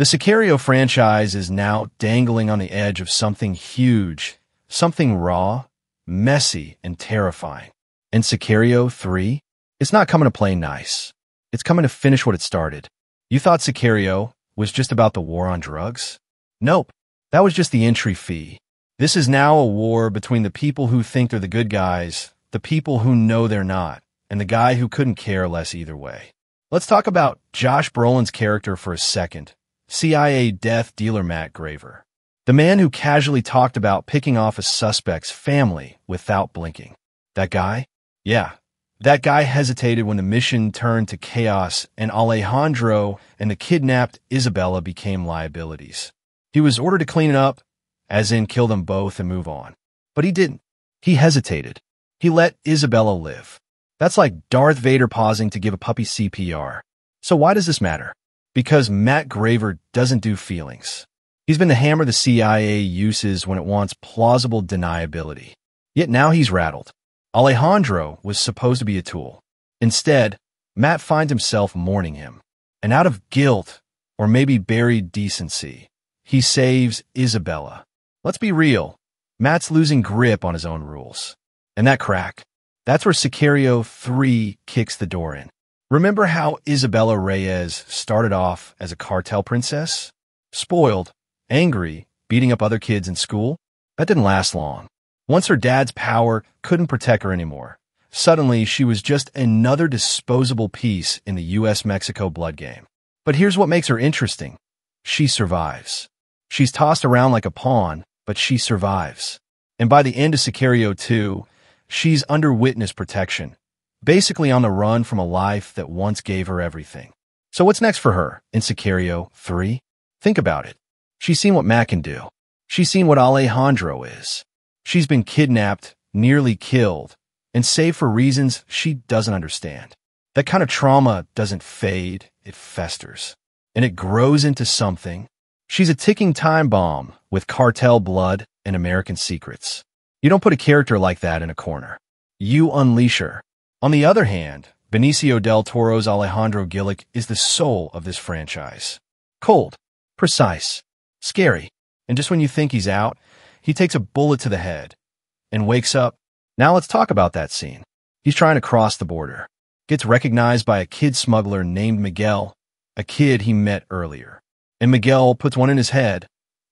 The Sicario franchise is now dangling on the edge of something huge, something raw, messy, and terrifying. And Sicario 3? It's not coming to play nice. It's coming to finish what it started. You thought Sicario was just about the war on drugs? Nope. That was just the entry fee. This is now a war between the people who think they're the good guys, the people who know they're not, and the guy who couldn't care less either way. Let's talk about Josh Brolin's character for a second. CIA death dealer Matt Graver. The man who casually talked about picking off a suspect's family without blinking. That guy? Yeah. That guy hesitated when the mission turned to chaos and Alejandro and the kidnapped Isabela became liabilities. He was ordered to clean it up, as in kill them both and move on. But he didn't. He hesitated. He let Isabela live. That's like Darth Vader pausing to give a puppy CPR. So why does this matter? Because Matt Graver doesn't do feelings. He's been the hammer the CIA uses when it wants plausible deniability. Yet now he's rattled. Alejandro was supposed to be a tool. Instead, Matt finds himself mourning him. And out of guilt, or maybe buried decency, he saves Isabela. Let's be real. Matt's losing grip on his own rules. And that crack, that's where Sicario 3 kicks the door in. Remember how Isabela Reyes started off as a cartel princess? Spoiled, angry, beating up other kids in school? That didn't last long. Once her dad's power couldn't protect her anymore, suddenly she was just another disposable piece in the U.S. Mexico blood game. But here's what makes her interesting. She survives. She's tossed around like a pawn, but she survives. And by the end of Sicario 2, she's under witness protection, basically on the run from a life that once gave her everything. So what's next for her in Sicario 3? Think about it. She's seen what Matt can do. She's seen what Alejandro is. She's been kidnapped, nearly killed, and saved for reasons she doesn't understand. That kind of trauma doesn't fade, it festers. And it grows into something. She's a ticking time bomb with cartel blood and American secrets. You don't put a character like that in a corner. You unleash her. On the other hand, Benicio del Toro's Alejandro Gillick is the soul of this franchise. Cold, precise, scary, and just when you think he's out, he takes a bullet to the head and wakes up. Now let's talk about that scene. He's trying to cross the border, gets recognized by a kid smuggler named Miguel, a kid he met earlier. And Miguel puts one in his head,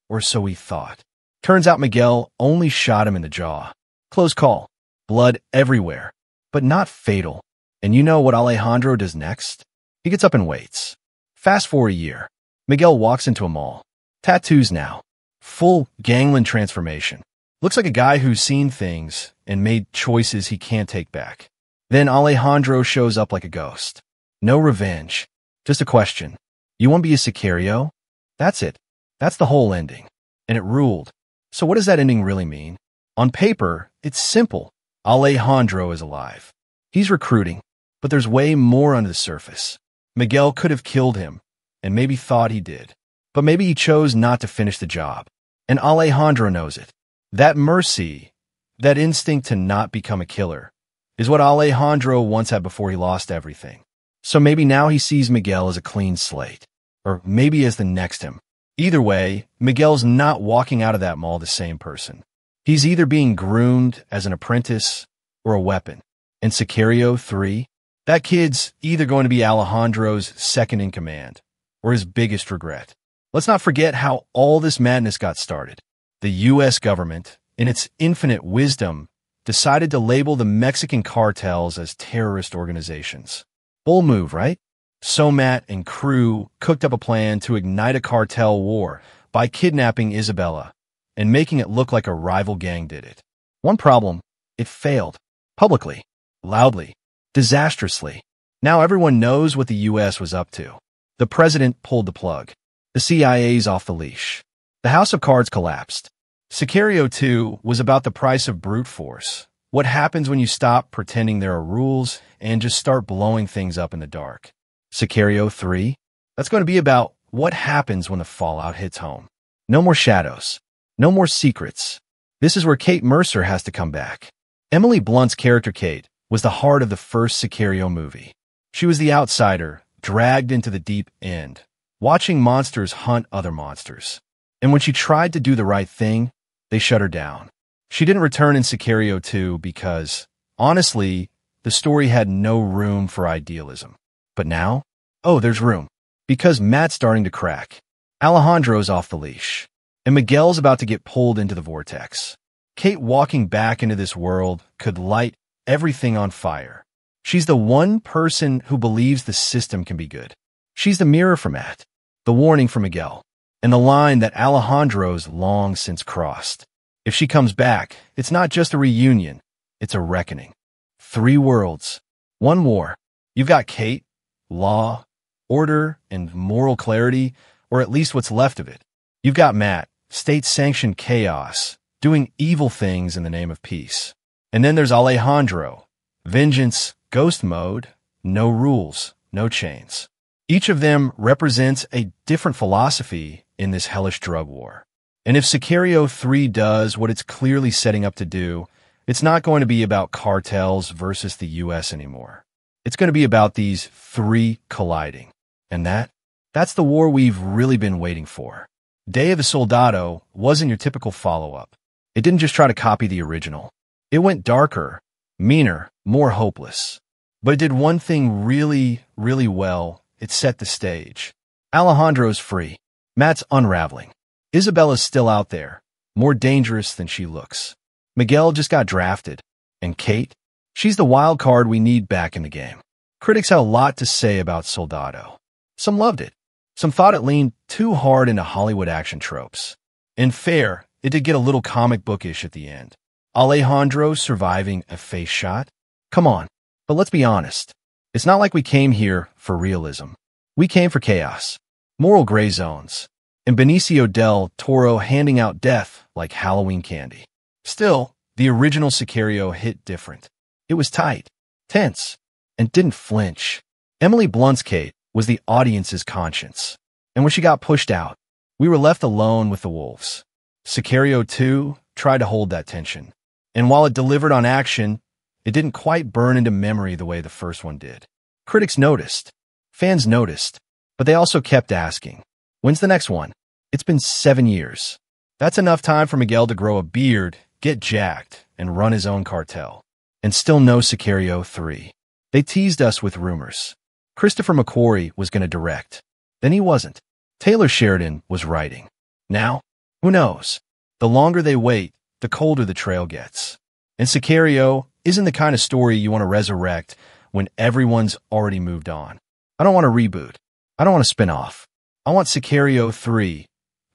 or so he thought. Turns out Miguel only shot him in the jaw. Close call. Blood everywhere, but not fatal. And you know what Alejandro does next? He gets up and waits. Fast forward a year. Miguel walks into a mall. Tattoos now. Full gangland transformation. Looks like a guy who's seen things and made choices he can't take back. Then Alejandro shows up like a ghost. No revenge. Just a question. You want to be a Sicario? That's it. That's the whole ending. And it ruled. So what does that ending really mean? On paper, it's simple. Alejandro is alive. He's recruiting, but there's way more under the surface. Miguel could have killed him, and maybe thought he did. But maybe he chose not to finish the job. And Alejandro knows it. That mercy, that instinct to not become a killer, is what Alejandro once had before he lost everything. So maybe now he sees Miguel as a clean slate. Or maybe as the next him. Either way, Miguel's not walking out of that mall the same person. He's either being groomed as an apprentice or a weapon. In Sicario 3, that kid's either going to be Alejandro's second in command or his biggest regret. Let's not forget how all this madness got started. The U.S. government, in its infinite wisdom, decided to label the Mexican cartels as terrorist organizations. Bold move, right? So Matt and crew cooked up a plan to ignite a cartel war by kidnapping Isabela and making it look like a rival gang did it. One problem, it failed. Publicly, loudly, disastrously. Now everyone knows what the U.S. was up to. The president pulled the plug. The CIA's off the leash. The House of Cards collapsed. Sicario 2 was about the price of brute force. What happens when you stop pretending there are rules and just start blowing things up in the dark? Sicario 3? That's going to be about what happens when the fallout hits home. No more shadows. No more secrets. This is where Kate Mercer has to come back. Emily Blunt's character Kate was the heart of the first Sicario movie. She was the outsider, dragged into the deep end, watching monsters hunt other monsters. And when she tried to do the right thing, they shut her down. She didn't return in Sicario 2 because, honestly, the story had no room for idealism. But now, oh, there's room. Because Matt's starting to crack. Alejandro's off the leash. And Miguel's about to get pulled into the vortex. Kate walking back into this world could light everything on fire. She's the one person who believes the system can be good. She's the mirror for Matt, the warning for Miguel, and the line that Alejandro's long since crossed. If she comes back, it's not just a reunion, it's a reckoning. 3 worlds, 1 war. You've got Kate, law, order, and moral clarity, or at least what's left of it. You've got Matt, state-sanctioned chaos, doing evil things in the name of peace. And then there's Alejandro, vengeance, ghost mode, no rules, no chains. Each of them represents a different philosophy in this hellish drug war. And if Sicario 3 does what it's clearly setting up to do, it's not going to be about cartels versus the U.S. anymore. It's going to be about these 3 colliding. And that's the war we've really been waiting for. Day of the Soldado wasn't your typical follow-up. It didn't just try to copy the original. It went darker, meaner, more hopeless. But it did one thing really, really well. It set the stage. Alejandro's free. Matt's unraveling. Isabella's still out there, more dangerous than she looks. Miguel just got drafted. And Kate? She's the wild card we need back in the game. Critics had a lot to say about Soldado. Some loved it. Some thought it leaned too hard into Hollywood action tropes. And fair, it did get a little comic bookish at the end. Alejandro surviving a face shot? Come on. But let's be honest. It's not like we came here for realism. We came for chaos. Moral gray zones. And Benicio del Toro handing out death like Halloween candy. Still, the original Sicario hit different. It was tight, tense, and didn't flinch. Emily Blunt's Kate was the audience's conscience. And when she got pushed out, we were left alone with the wolves. Sicario 2 tried to hold that tension. And while it delivered on action, it didn't quite burn into memory the way the first one did. Critics noticed. Fans noticed. But they also kept asking, when's the next one? It's been 7 years. That's enough time for Miguel to grow a beard, get jacked, and run his own cartel. And still no Sicario 3. They teased us with rumors. Christopher McQuarrie was going to direct. Then he wasn't. Taylor Sheridan was writing. Now, who knows? The longer they wait, the colder the trail gets. And Sicario isn't the kind of story you want to resurrect when everyone's already moved on. I don't want a reboot. I don't want a spin-off. I want Sicario 3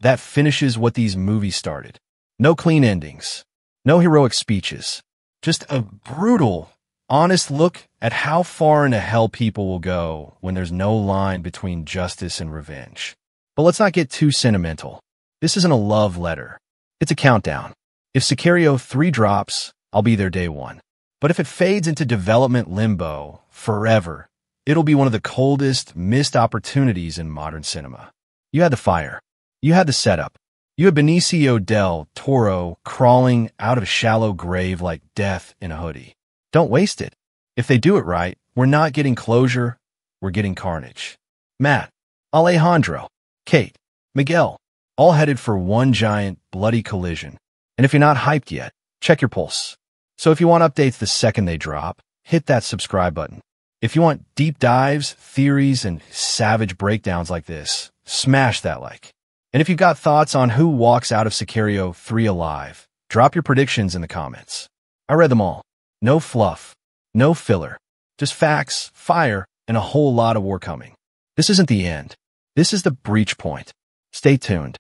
that finishes what these movies started. No clean endings. No heroic speeches. Just a brutal, honest look at how far into hell people will go when there's no line between justice and revenge. But let's not get too sentimental. This isn't a love letter. It's a countdown. If Sicario 3 drops, I'll be there day 1. But if it fades into development limbo forever, it'll be one of the coldest, missed opportunities in modern cinema. You had the fire. You had the setup. You had Benicio del Toro crawling out of a shallow grave like death in a hoodie. Don't waste it. If they do it right, we're not getting closure, we're getting carnage. Matt, Alejandro, Kate, Miguel, all headed for one giant, bloody collision. And if you're not hyped yet, check your pulse. So if you want updates the second they drop, hit that subscribe button. If you want deep dives, theories, and savage breakdowns like this, smash that like. And if you've got thoughts on who walks out of Sicario 3 alive, drop your predictions in the comments. I read them all. No fluff, no filler, just facts, fire, and a whole lot of war coming. This isn't the end. This is the breach point. Stay tuned.